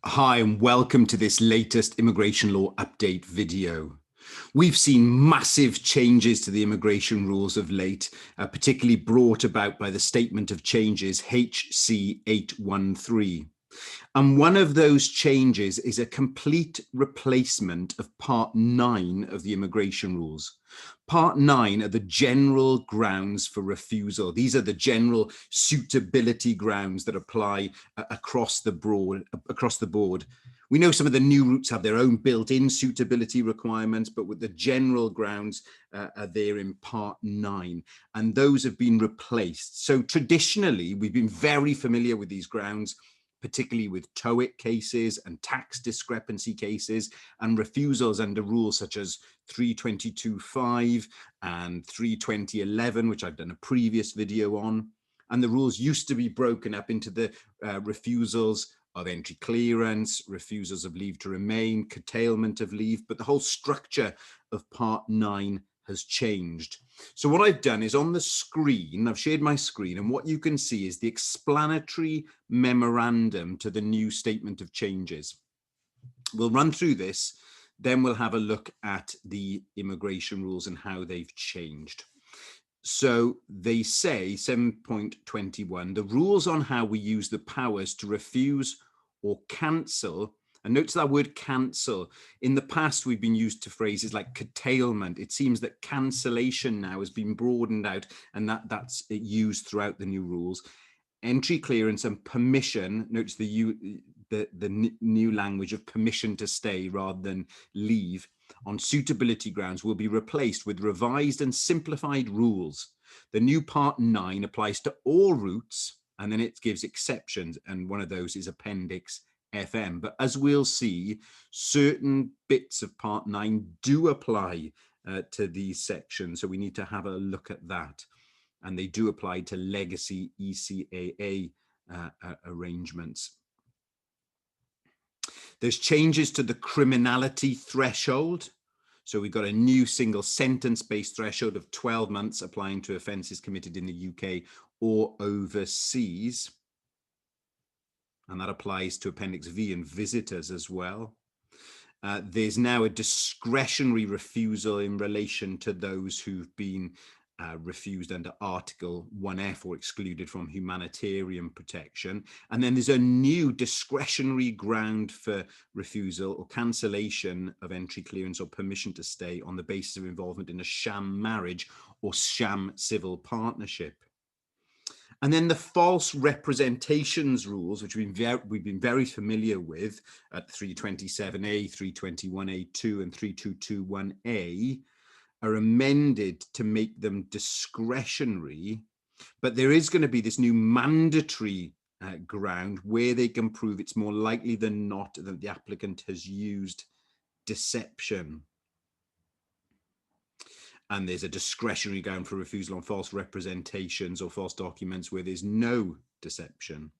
Hi and welcome to this latest immigration law update video. We've seen massive changes to the immigration rules of late, particularly brought about by the Statement of Changes HC 813. And one of those changes is a complete replacement of Part 9 of the immigration rules. Part 9 are the general grounds for refusal. These are the general suitability grounds that apply across the board. We know some of the new routes have their own built-in suitability requirements, but with the general grounds are there in Part 9, and those have been replaced. So traditionally, we've been very familiar with these grounds, particularly with TOEIC cases and tax discrepancy cases, and refusals under rules such as 322.5 and 320.11, which I've done a previous video on. And the rules used to be broken up into the refusals of entry clearance, refusals of leave to remain, curtailment of leave, but the whole structure of Part 9 has changed. So what I've done is on the screen, I've shared my screen, and what you can see is the explanatory memorandum to the new Statement of Changes. We'll run through this, then we'll have a look at the immigration rules and how they've changed. So they say 7.21, the rules on how we use the powers to refuse or cancel. And note that word cancel. In the past, we've been used to phrases like curtailment. It seems that cancellation now has been broadened out, and that's used throughout the new rules. Entry clearance and permission, notice the new language of permission to stay rather than leave, on suitability grounds will be replaced with revised and simplified rules. The new Part 9 applies to all routes, and then it gives exceptions, and one of those is Appendix FM. But as we'll see, certain bits of Part 9 do apply to these sections, so we need to have a look at that. And they do apply to legacy ECAA arrangements. There's changes to the criminality threshold. So we've got a new single sentence-based threshold of 12 months applying to offences committed in the UK or overseas. And that applies to Appendix V and visitors as well. There's now a discretionary refusal in relation to those who've been refused under Article 1F or excluded from humanitarian protection. And then there's a new discretionary ground for refusal or cancellation of entry clearance or permission to stay on the basis of involvement in a sham marriage or sham civil partnership. And then the false representations rules, which we've been very familiar with at 327A, 321A2 and 3221A, are amended to make them discretionary, but there is going to be this new mandatory ground where they can prove it's more likely than not that the applicant has used deception. And there's a discretionary ground for refusal on false representations or false documents where there's no deception.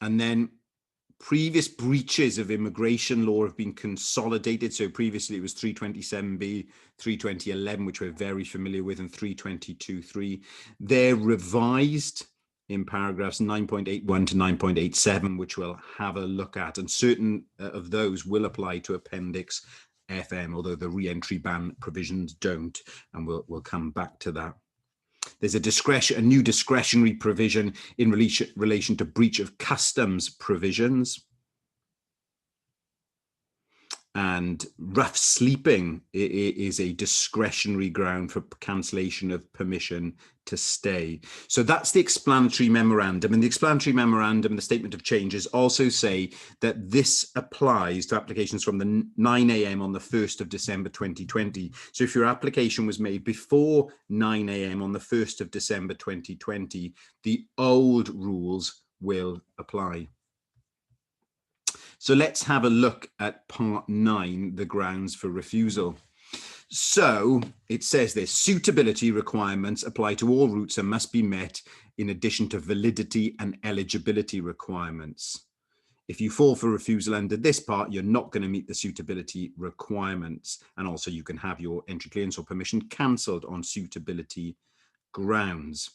And then previous breaches of immigration law have been consolidated. So previously it was 327B, 320.11, which we're very familiar with, and 322.3. They're revised in paragraphs 9.81 to 9.87, which we'll have a look at. And certain of those will apply to Appendix FM, although the re-entry ban provisions don't, and we'll come back to that. There's a new discretionary provision in relation to breach of customs provisions. And rough sleeping is a discretionary ground for cancellation of permission to stay. So that's the explanatory memorandum. And the explanatory memorandum and the Statement of Changes also say that this applies to applications from the 9 a.m. on the 1st of December 2020. So if your application was made before 9 a.m. on the 1st of December 2020, the old rules will apply. So let's have a look at Part 9, the grounds for refusal. So it says this: suitability requirements apply to all routes and must be met in addition to validity and eligibility requirements. If you fall for refusal under this part, you're not going to meet the suitability requirements. And also you can have your entry clearance or permission cancelled on suitability grounds.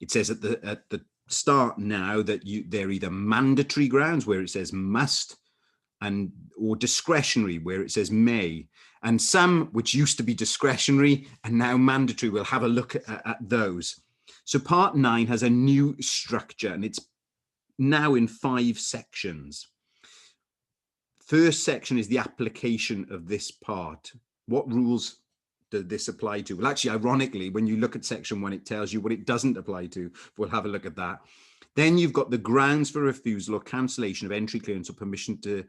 It says at the start now that they're either mandatory grounds where it says must, or discretionary where it says may. And some which used to be discretionary and now mandatory, we'll have a look at those. So part 9 has a new structure and it's now in 5 sections. First section is the application of this part. What rules does this apply to? Well, actually, ironically, when you look at section 1, it tells you what it doesn't apply to. We'll have a look at that. Then you've got the grounds for refusal or cancellation of entry, clearance, or permission to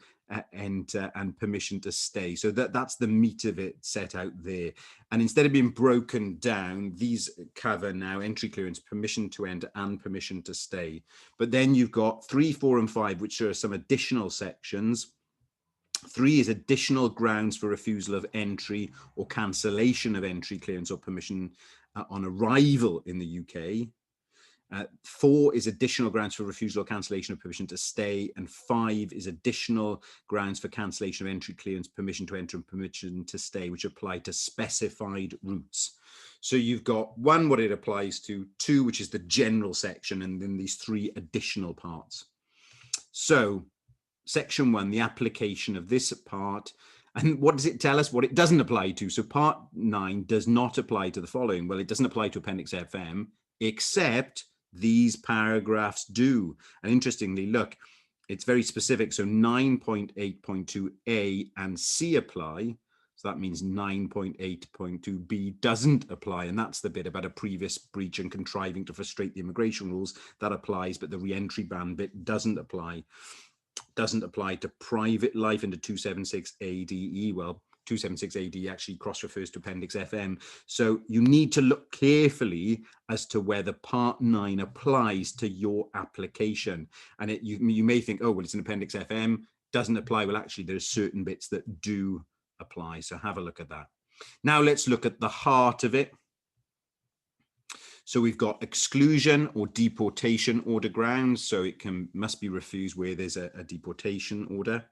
enter and permission to stay. So that's the meat of it set out there. And instead of being broken down, these cover now entry, clearance, permission to enter, and permission to stay. But then you've got 3, 4, and 5, which are some additional sections. 3 is additional grounds for refusal of entry or cancellation of entry, clearance, or permission on arrival in the UK. 4 is additional grounds for refusal or cancellation of permission to stay, and 5 is additional grounds for cancellation of entry, clearance, permission to enter, and permission to stay, which apply to specified routes. So you've got 1, what it applies to, 2, which is the general section, and then these 3 additional parts. So section 1, the application of this part. And what does it tell us? What it doesn't apply to. So part 9 does not apply to the following. Well, it doesn't apply to Appendix FM, except these paragraphs do. And interestingly, look, it's very specific. So 9.8.2a and C apply. So that means 9.8.2b doesn't apply. And that's the bit about a previous breach and contriving to frustrate the immigration rules. That applies, but the re-entry ban bit doesn't apply. Doesn't apply to private life under 276 ADE. Well, 276 AD actually cross-refers to Appendix FM. So you need to look carefully as to whether Part 9 applies to your application. And you may think, oh, well, it's an Appendix FM, doesn't apply. Well, actually, there's certain bits that do apply. So have a look at that. Now let's look at the heart of it. So we've got exclusion or deportation order grounds. So it must be refused where there's a deportation order.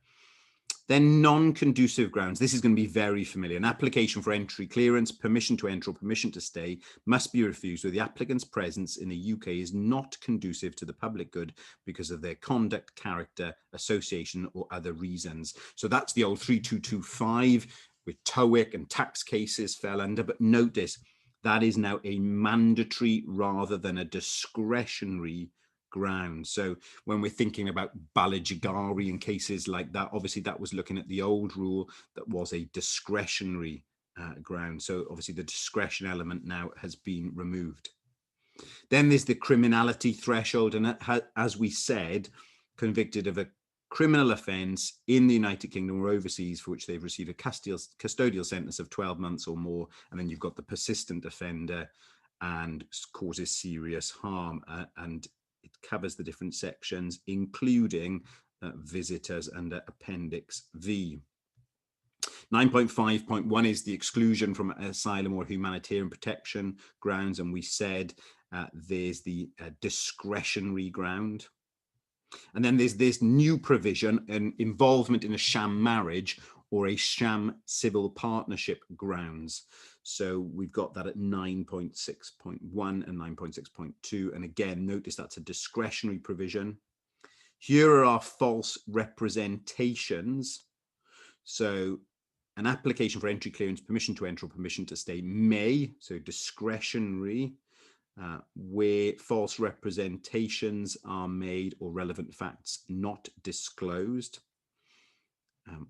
Then non-conducive grounds. This is going to be very familiar. An application for entry, clearance, permission to enter, or permission to stay must be refused where the applicant's presence in the UK is not conducive to the public good because of their conduct, character, association, or other reasons. So that's the old 3225 with TOEIC and tax cases fell under. But notice that is now a mandatory rather than a discretionary ground. So when we're thinking about Balajigari and cases like that, obviously that was looking at the old rule that was a discretionary ground. So obviously the discretion element now has been removed. Then there's the criminality threshold. And as we said, convicted of a criminal offence in the United Kingdom or overseas for which they've received a custodial sentence of 12 months or more. And then you've got the persistent offender and causes serious harm. And it covers the different sections, including visitors under Appendix V. 9.5.1 is the exclusion from asylum or humanitarian protection grounds. And we said there's the discretionary ground. And then there's this new provision, an involvement in a sham marriage or a sham civil partnership grounds. So we've got that at 9.6.1 and 9.6.2. And again, notice that's a discretionary provision. Here are our false representations. So an application for entry, clearance, permission to enter, or permission to stay may, so discretionary, where false representations are made or relevant facts not disclosed.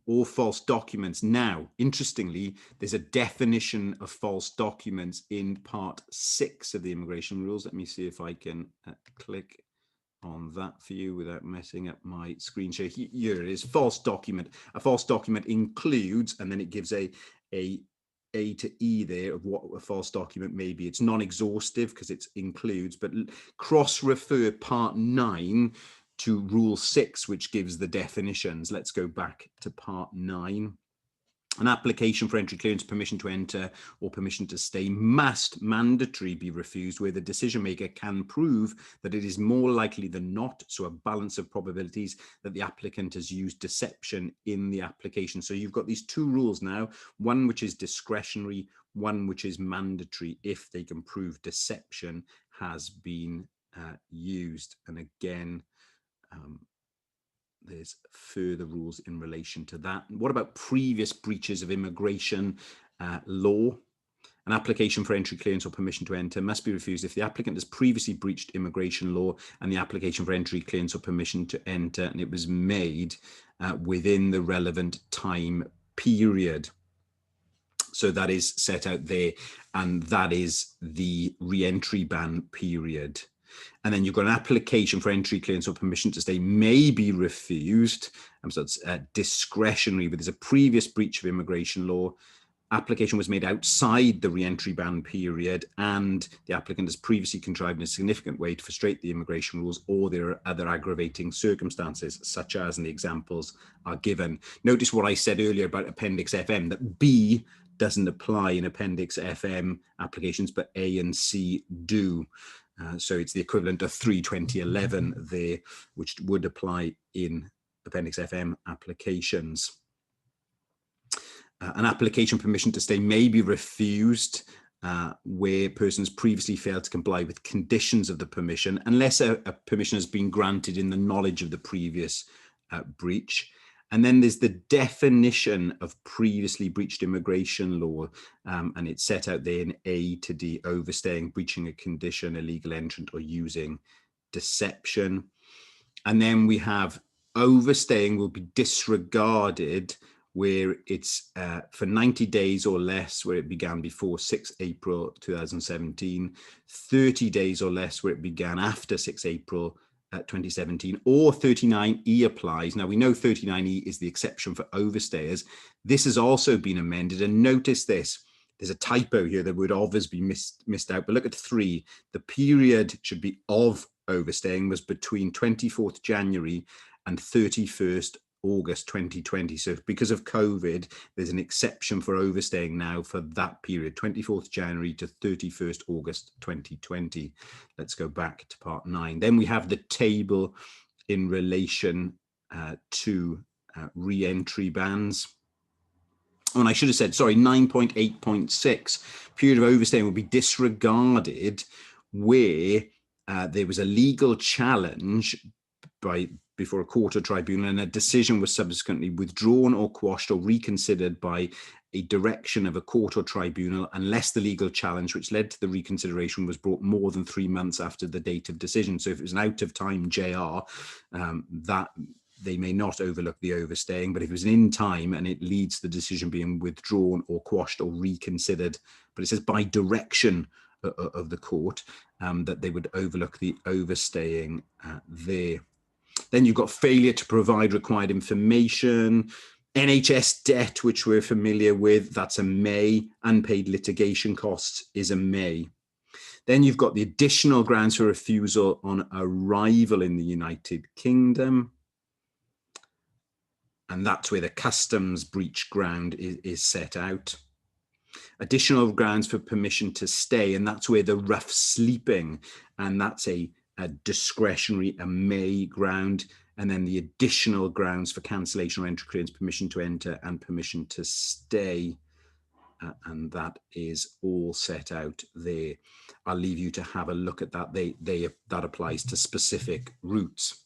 Or false documents. Now, interestingly, there's a definition of false documents in Part 6 of the immigration rules. Let me see if I can click on that for you without messing up my screen share. Here it is, false document. A false document includes, and then it gives a to E there of what a false document may be. It's non-exhaustive because it includes, but cross-refer Part 9 to Rule 6, which gives the definitions. Let's go back to Part 9. An application for entry, clearance, permission to enter, or permission to stay must mandatory be refused where the decision maker can prove that it is more likely than not, so a balance of probabilities, that the applicant has used deception in the application. So you've got these 2 rules now, one which is discretionary, one which is mandatory if they can prove deception has been used. And again, there's further rules in relation to that. What about previous breaches of immigration law? An application for entry, clearance or permission to enter must be refused if the applicant has previously breached immigration law and the application for entry, clearance or permission to enter, and it was made within the relevant time period. So that is set out there, and that is the re-entry ban period. And then you've got an application for entry, clearance or permission to stay may be refused. So it's discretionary, but there's a previous breach of immigration law. Application was made outside the re-entry ban period, and the applicant has previously contrived in a significant way to frustrate the immigration rules, or there are other aggravating circumstances, such as, and the examples are given. Notice what I said earlier about Appendix FM, that B doesn't apply in Appendix FM applications, but A and C do. So it's the equivalent of 3/2011 there, which would apply in Appendix FM applications. An application permission to stay may be refused where persons previously failed to comply with conditions of the permission, unless a permission has been granted in the knowledge of the previous breach. And then there's the definition of previously breached immigration law, and it's set out there in A to D: overstaying, breaching a condition, illegal entrant, or using deception. And then we have overstaying will be disregarded where it's for 90 days or less, where it began before 6 April 2017, 30 days or less, where it began after 6 April 2017, or 39E applies. Now, we know 39E is the exception for overstayers. This has also been amended, and notice this. There's a typo here. The word of has been missed out, but look at 3. The period should be of overstaying was between 24th January and 31st August 2020. So because of COVID, there's an exception for overstaying now for that period, 24th January to 31st August 2020. Let's go back to part 9. Then we have the table in relation to re-entry bans. Oh, and I should have said, sorry, 9.8.6, period of overstaying will be disregarded where there was a legal challenge before a court or tribunal, and a decision was subsequently withdrawn or quashed or reconsidered by a direction of a court or tribunal, unless the legal challenge which led to the reconsideration was brought more than 3 months after the date of decision. So if it was an out-of-time JR, that they may not overlook the overstaying, but if it was an in time and it leads to the decision being withdrawn or quashed or reconsidered, but it says by direction of the court, that they would overlook the overstaying there. Then you've got failure to provide required information, NHS debt, which we're familiar with, that's a may. Unpaid litigation costs is a may. Then you've got the additional grounds for refusal on arrival in the United Kingdom. And that's where the customs breach ground is set out. Additional grounds for permission to stay, and that's where the rough sleeping, and that's a discretionary, a may ground. And then the additional grounds for cancellation or entry, clearance, permission to enter and permission to stay. And that is all set out there. I'll leave you to have a look at that. That applies to specific routes.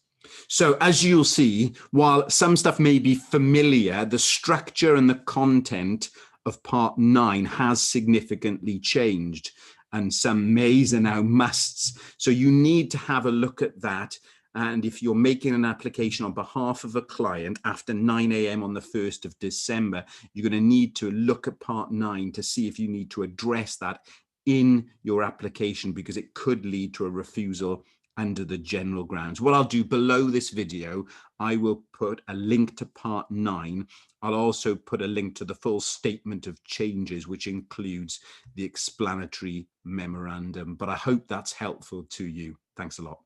So as you'll see, while some stuff may be familiar, the structure and the content of part 9 has significantly changed, and some mays are now musts. So you need to have a look at that. And if you're making an application on behalf of a client after 9 a.m. on the 1st of December, you're going to need to look at part 9 to see if you need to address that in your application, because it could lead to a refusal under the general grounds. What I'll do below this video, I will put a link to part 9. I'll also put a link to the full statement of changes, which includes the explanatory memorandum. But I hope that's helpful to you. Thanks a lot.